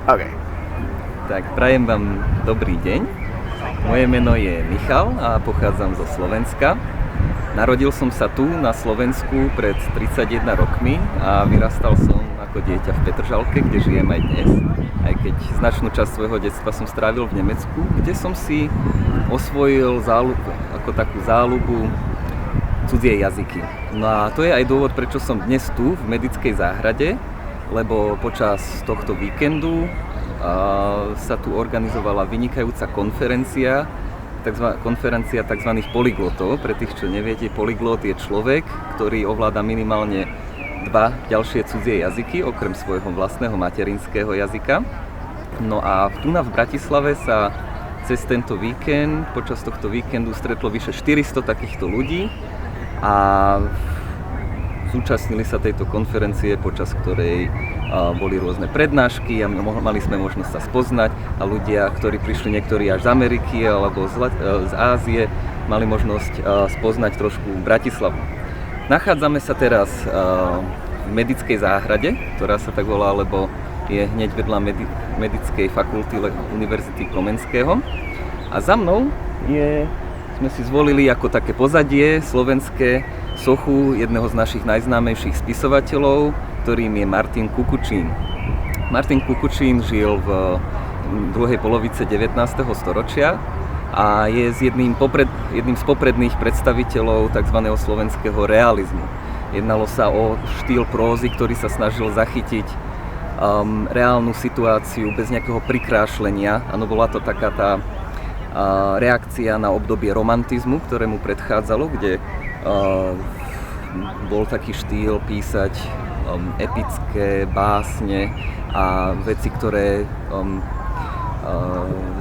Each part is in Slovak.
OK. Tak prajem vám dobrý deň. Moje meno je Michal a pochádzam zo Slovenska. Narodil som sa tu na Slovensku pred 31 rokmi a vyrastal som ako dieťa v Petržalke, kde žijem aj dnes. Aj keď značnú časť svojho detstva som strávil v Nemecku, kde som si osvojil ako takú záľubu cudzie jazyky. No a to je aj dôvod, prečo som dnes tu v medickej záhrade, lebo počas tohto víkendu sa tu organizovala vynikajúca konferencia tzv. Polyglotov. Pre tých, čo neviete, polyglot je človek, ktorý ovláda minimálne 2 ďalšie cudzie jazyky, okrem svojho vlastného materinského jazyka. No a tu v Bratislave sa cez tento víkend, počas tohto víkendu stretlo vyše 400 takýchto ľudí a zúčastnili sa tejto konferencie, počas ktorej boli rôzne prednášky a mali sme možnosť sa spoznať a ľudia, ktorí prišli niektorí až z Ameriky alebo z Ázie, mali možnosť spoznať trošku Bratislavu. Nachádzame sa teraz v medickej záhrade, ktorá sa tak volá, lebo je hneď vedľa medickej fakulty Univerzity Komenského. A za mnou sme si zvolili ako také pozadie slovenské sochu jedného z našich najznámejších spisovateľov, ktorým je Martin Kukučín. Martin Kukučín žil v druhej polovice 19. storočia a je jedným z popredných predstaviteľov tzv. Slovenského realizmu. Jednalo sa o štýl prózy, ktorý sa snažil zachytiť reálnu situáciu bez nejakého prikrášlenia. Áno, bola to taká tá reakcia na obdobie romantizmu, ktorému predchádzalo, kde bol taký štýl písať epické básne a veci,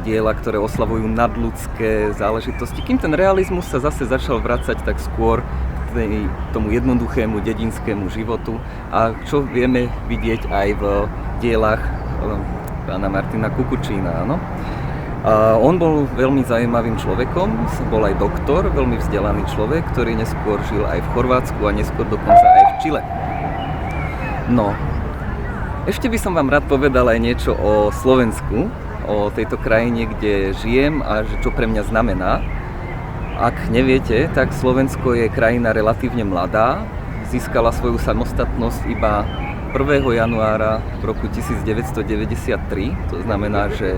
diela, ktoré oslavujú nadľudské záležitosti. Kým ten realizmus sa zase začal vracať tak skôr k tomu jednoduchému dedinskému životu a čo vieme vidieť aj v dielách pána Martina Kukučína. Áno? On bol veľmi zaujímavým človekom, bol aj doktor, veľmi vzdelaný človek, ktorý neskôr žil aj v Chorvátsku a neskôr dokonca aj v Čile. No, ešte by som vám rád povedal aj niečo o Slovensku, o tejto krajine, kde žijem a čo pre mňa znamená. Ak neviete, tak Slovensko je krajina relatívne mladá, získala svoju samostatnosť iba 1. januára roku 1993, to znamená, že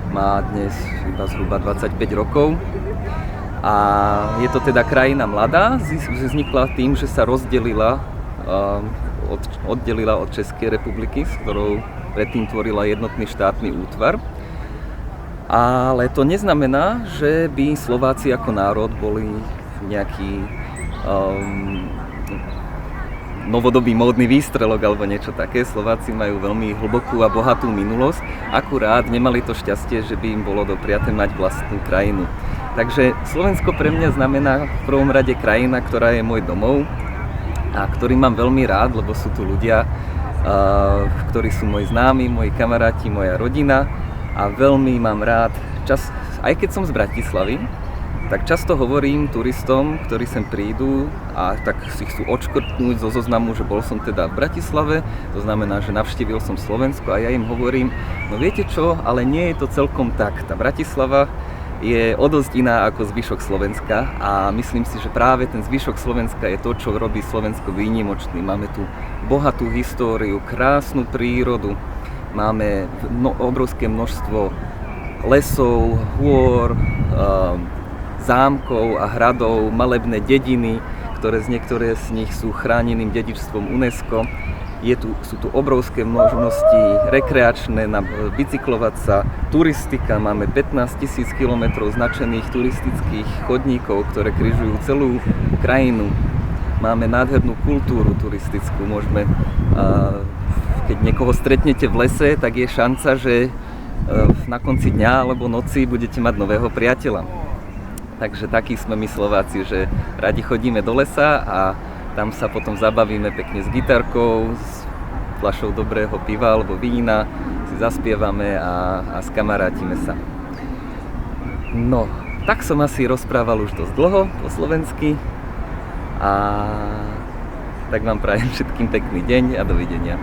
má dnes iba zhruba 25 rokov a je to teda krajina mladá, vznikla tým, že sa oddelila od Českej republiky, s ktorou predtým tvorila jednotný štátny útvar. Ale to neznamená, že by Slováci ako národ boli nejaký novodobý módny výstrelok alebo niečo také. Slováci majú veľmi hlbokú a bohatú minulosť, akurát nemali to šťastie, že by im bolo dopriaté mať vlastnú krajinu. Takže Slovensko pre mňa znamená v prvom rade krajina, ktorá je môj domov a ktorý mám veľmi rád, lebo sú tu ľudia, ktorí sú moji známi, moji kamaráti, moja rodina a veľmi mám rád aj keď som z Bratislavy, tak často hovorím turistom, ktorí sem prídu a tak si chcú odškrtnúť zo zoznamu, že bol som teda v Bratislave, to znamená, že navštívil som Slovensko a ja im hovorím, no viete čo, ale nie je to celkom tak. Tá Bratislava je o dosť iná ako zvyšok Slovenska a myslím si, že práve ten zvyšok Slovenska je to, čo robí Slovensko výnimočný. Máme tu bohatú históriu, krásnu prírodu, máme obrovské množstvo lesov, hôr, zámkov a hradov, malebné dediny, niektoré z nich sú chráneným dedičstvom UNESCO. Sú tu obrovské možnosti rekreačné, bicyklovať sa, turistika, máme 15 000 km značených turistických chodníkov, ktoré križujú celú krajinu. Máme nádhernú kultúru turistickú, keď niekoho stretnete v lese, tak je šanca, že na konci dňa alebo noci budete mať nového priateľa. Takže takí sme my Slováci, že radi chodíme do lesa a tam sa potom zabavíme pekne s gitarkou, s fľašou dobrého piva alebo vína, si zaspievame a skamarátime sa. No, tak som asi rozprával už dosť dlho po slovensky a tak vám prajem všetkým pekný deň a dovidenia.